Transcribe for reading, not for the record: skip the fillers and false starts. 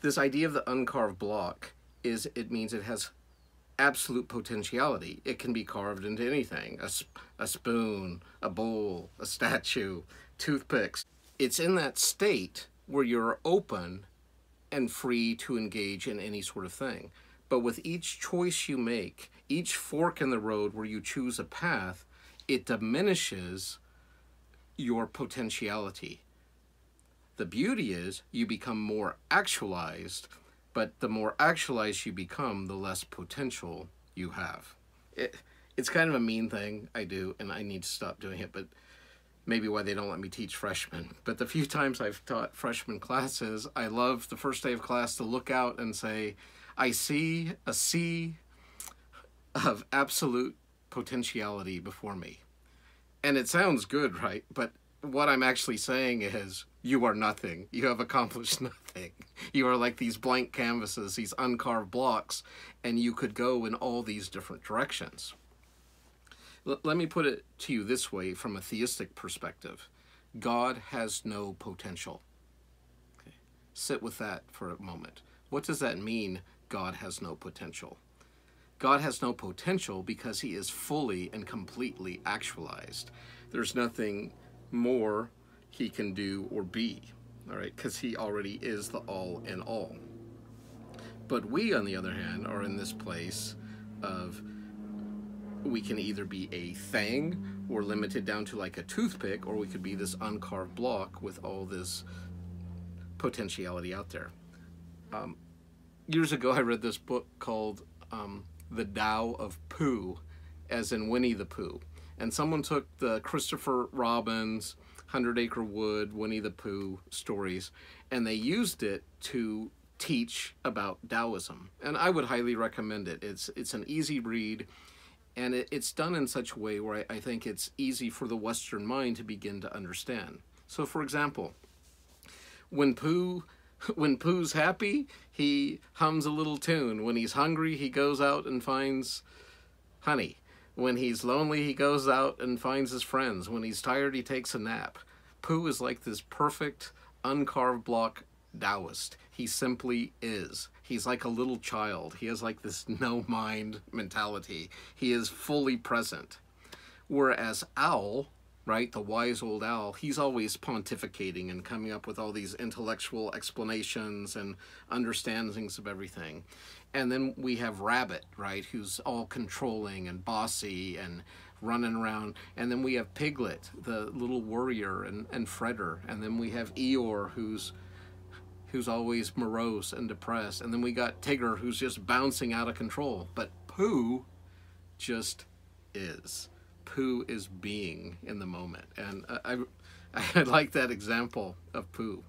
this idea of the uncarved block is, it means it has absolute potentiality. It can be carved into anything, a spoon, a bowl, a statue, toothpicks. It's in that state where you're open and free to engage in any sort of thing. But with each choice you make, each fork in the road where you choose a path, it diminishes your potentiality. The beauty is you become more actualized, but the more actualized you become, the less potential you have. It's kind of a mean thing I do, and I need to stop doing it, but maybe why they don't let me teach freshmen. But the few times I've taught freshman classes, I love the first day of class to look out and say, I see a sea of absolute potentiality before me. And it sounds good, right? But what I'm actually saying is, you are nothing. You have accomplished nothing. You are like these blank canvases, these uncarved blocks, and you could go in all these different directions. Let me put it to you this way from a theistic perspective. God has no potential. Okay. Sit with that for a moment. What does that mean, God has no potential? God has no potential because he is fully and completely actualized. There's nothing more he can do or be, all right, because he already is the all in all. But we, on the other hand, are in this place of, we can either be a thing or limited down to like a toothpick, or we could be this uncarved block with all this potentiality out there. Years ago, I read this book called The Tao of Pooh, as in Winnie the Pooh. And someone took the Christopher Robin's 100 Acre Wood, Winnie the Pooh stories, and they used it to teach about Taoism. And I would highly recommend it. It's an easy read, and it's done in such a way where I think it's easy for the Western mind to begin to understand. So, for example, when Pooh's happy, he hums a little tune. When he's hungry, he goes out and finds honey. When he's lonely, he goes out and finds his friends. When he's tired, he takes a nap. Pooh is like this perfect, uncarved block Taoist. He simply is. He's like a little child. He has like this no-mind mentality. He is fully present. Whereas Owl, right, the wise old owl, he's always pontificating and coming up with all these intellectual explanations and understandings of everything. And then we have Rabbit, right, who's all controlling and bossy and running around. And then we have Piglet, the little worrier and fretter. And then we have Eeyore, who's always morose and depressed. And then we got Tigger, who's just bouncing out of control. But Pooh just is. Pooh is being in the moment. And I like that example of Pooh.